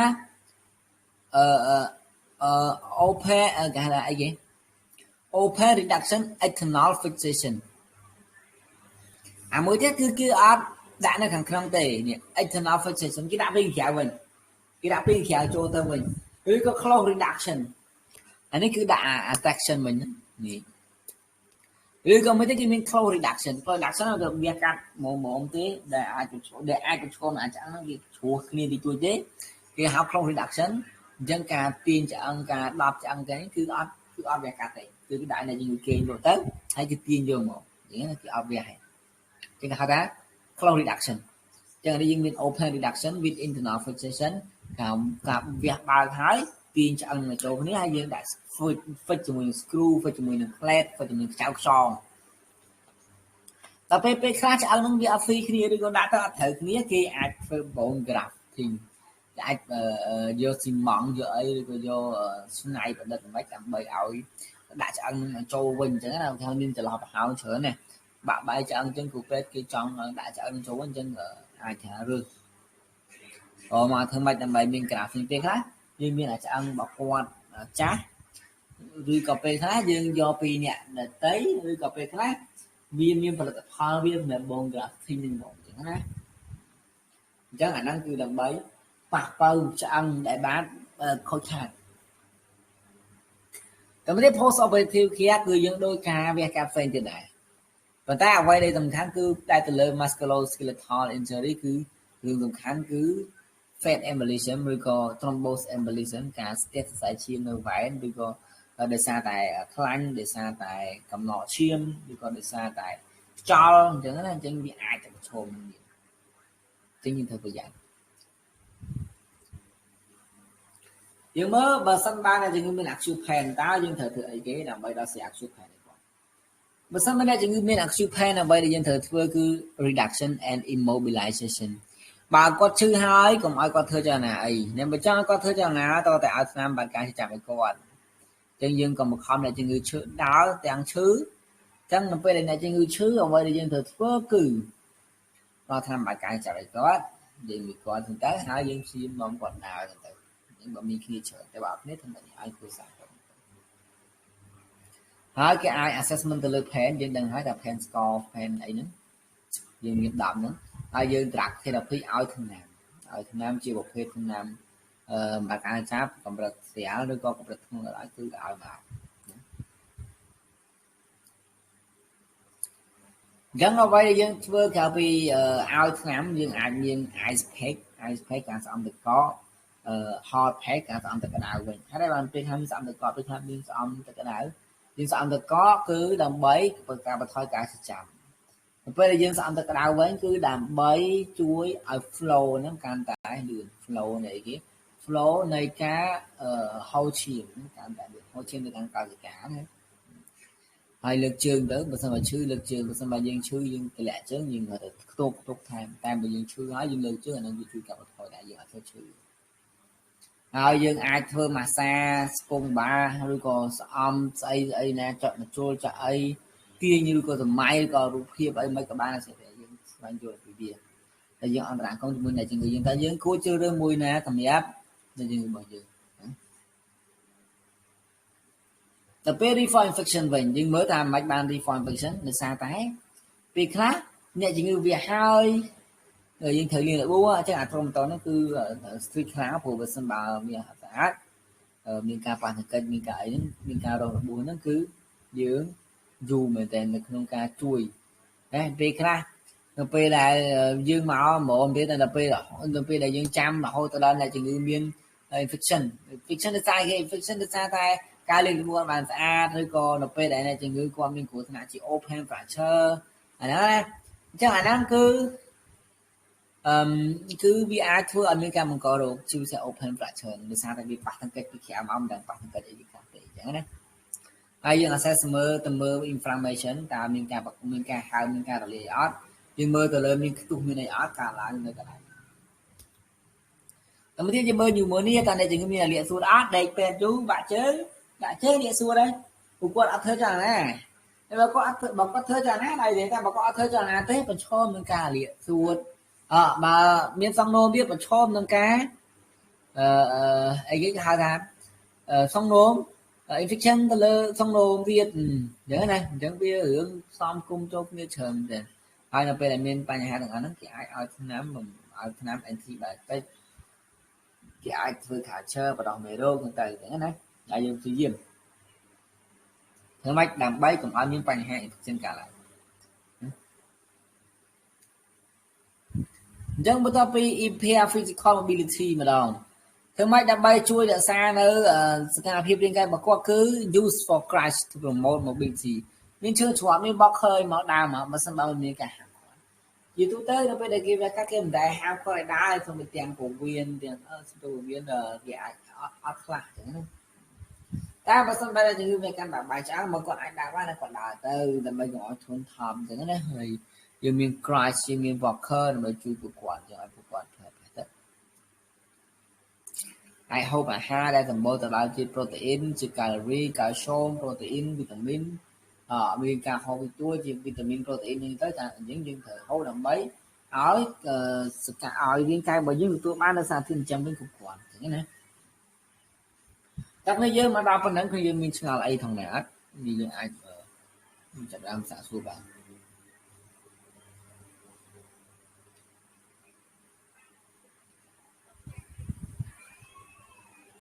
Speaker 1: open គេហៅថាអីគេ open reduction external fixation អាមួយទៀតគឺអត់ដាក់នៅខាងក្នុងទេនេះ external fixation គេដាក់ពីក្រៅវិញគេដាក់ពីក្រៅចូលទៅវិញឬក៏ close reduction អានេះគឺដាក់ attraction វិញនេះឬក៏មិនទេគេមាន close reduction គឺវាកាត់មុំទេដែលអាចប្រឈមអាចឆ្អឹងហ្នឹងវាជ្រួសគ្នាទីជួយទេគេហៅ close reduction អញ្ចឹងការទាញឆ្អឹងការដបឆ្អឹងទេគឺអត់វាកាត់ទេគឺគេដាក់នៅយើងគេយកទៅហើយគេទាញយកមកអញ្ចឹងគេអត់វាហើយគេហៅថា close reduction អញ្ចឹងនេះយើងមាន open reduction with internal fixation ការវាបើកហើយទាញឆ្អឹងមកចូលគ្នាហើយយើងដាក់ fix ជាមួយនឹង screw fix ជាមួយនឹង plate fix ជាមួយនឹងខ្ចៅខ្សងតែពេលខ្លះឆ្អឹងហ្នឹងវាអត់ស៊ីគ្នាឬក៏ដាក់ទៅអត់ត្រូវគ្នាគេអាចធ្វើ bone grafting អាចយកស៊ីម៉ង់យកអីឬក៏យកស្នៃប្រឌិតមិនដើម្បីឲ្យដាក់ឆ្អឹងចូលវិញអញ្ចឹងណាគេមានចន្លោះប្រហោងច្រើនណាបាក់បែកឆ្អឹងអញ្ចឹងគ្រូពេទ្យគេចង់ដាក់ឆ្អឹងចូលវិញអញ្ចឹងអាចថារើសមកធ្វើម៉េចដើម្បីមាន grafting ពេលខ្លះយើងមានឆ្អឹងរបស់គាត់ចាស់ឬក៏ពេលខ្លះយើងយកពីអ្នកដតីឬក៏ពេលខ្លះវាមានផលិតផលវាសម្រាប់ bone grafting ហ្នឹងហ្មងអញ្ចឹងណា chẳng hạn năng cứ đầm bấy bạc bao chẳng đại bán khôi khát cái mấy post operative kia cứ những đôi ca về cà phê tiền này và ta quay đây tầm kháng cứ đại từ lời musculoskeletal injury cứ tầm kháng cứ fat embolism rồi có thrombus embolism cả stent sải chiêm nơi vải rồi có để xa tại khăn để xa tại cầm nọ chiêm rồi có để xa tại cho chẳng là chẳng bị ai chẳng chồm chính như thời bây giờ nhưng mới bà sân ba này chừng mình actual pen tao nhưng thời ấy cái nào bây đó sẽ actual pen bà sân ba này chừng mình actual pen là bây giờ dân thời cứ reduction and immobilization bà có chữ hai còn ai có thơ cho này nên bà cho có thơ cho nào tao tại Nam bạn cái chạm với con chân dương còn một không là chừng người chữ đó tiếng chữ chẳng là bây giờ này chừng người chữ ở bây giờ dân thời cứ nó tham bạn cái chạm với con để người con thường tới hai dân xin mong còn nào những bọn mình khi chờ để bảo hết thân ai cuối sản hỏi cái ai assessment từ lực pen dân đừng hỏi là pen score pen ấy nữa dân nghiệp đậm nữa ai dân đặt khi là phí ao thân nam chia một phê thân nam mà ai cháp còn bật xẻ đôi con bật không là cứ ao vào gắn ở đây dân vừa cả vì ao thân nam dân ice pack cả xong được có hot pack cả xong được cái nào vậy hay là bên ham xong được có bên ham bên xong được cái nào bên xong được có cứ đồng bấy cả bật thôi cả sẽ chậm bây giờ dân xong được cái nào với cứ làm bấy chuối ở flow nó càng tải đường flow này cái flow này cá hậu chìm càng tải được hậu chìm được càng cao cả nữa hay lực trường tới mà sao mà chữ lực trường mà sao mà dân chữ dân cái lẽ chứ nhưng mà tốt tam bây giờ chữ nói dân lực chứ là nó bị truy cập thôi đại giờ theo chữ dân ai thơ mà xa cùng ba rồi còn âm ấy nè chọn là trôi cho ấy kia như có tầm mai có rụt khiếp ấy mấy các bạn sẽ để dân bạn rồi thì bia là dân ăn đạn con mình này chỉ người dân ta dân cố chưa đưa mùi nè tầm áp là dân bao giờ tập reform infection vậy nhưng mới làm mạch ban reform infection là xa tái vì khác nhẹ chỉ người việc hai người dân thời liền là bố chắc là trong đó nó cứ street khá phù với sân bào miền Hà miền ca bản thực miền cả ấy miền ca đâu là bố nó cứ dưỡng dù mình tên là không ca chui đấy vì khác nó p là dương máu một biết là p là dương trăm mà hồi từ đó là chỉ người miền infection là sai cái infection là sai tay cái liên quan bàn xa thôi còn nó p này là chỉ người quan miền của thằng chỉ open fracture đó chắc là nó cứ vì ai thua America mình có được chứ sẽ open fracture người sao tại vì bắt thằng cái khéo mà ông đang bắt thằng cái gì cả thì chẳng đấy ai dương assessment tầm mơ inflammation ta mình ca hao mình ca rồi ớt nhưng mơ từ lên mình cứ tụi mình này ớt cả lại người cả lại tầm tiếp cho mơ nhiều mơ nia cả này chỉ mình là liệt xuống ớt đây pen chú bạn chơi liệt xuống đây của con ớt thơ chẳng này nếu mà có thơ chẳng này này để ta mà có thơ chẳng này thế còn cho mình ca liệt xuống mà miền sông nôm biết mà cho mình cá ấy cái hai tháng sông nôm infection ta lơ sông nôm việt nhớ này chẳng biết hướng xong cung cho như trường để ai là về lại miền Tây hai thằng anh cái ai ở Nam mình ở Nam anh thì bài cái ai vừa thả chơi và đồng người đô người ta thế này đại dương thủy diêm thứ mạch đàm bay cùng ở miền Tây hai trên cả lại chẳng bắt đầu impair physical mobility mà đồng thứ mạch đàm bay chui đã xa nữa cả phim liên cái mà qua cứ use for crash to promote mobility nên chưa chọn nên bóc hơi máu đào mà sân bao nhiêu cả vì tôi tới nó bây giờ kia các cái đại ham có lại đá xong rồi tiền của viên tiền của viên là cái art class ta mà sân bay là như về căn bản bài sáng mà còn ai đá qua là còn đá từ là bây giờ thôn thầm thì nó hơi như miền Christ như miền Walker mà chui của quạt cho ai của quạt I hope I had that the most about protein, calorie, calcium, protein, vitamin miền ca hậu chúa chỉ vitamin protein nhưng tới những thời hậu đồng mấy ở riêng cai bởi những tôi bán nó sang thiên trăm đến cục quản thế này các nơi mà đào phần lớn khi mình là ai thằng này vì ai chẳng làm xã xua bạn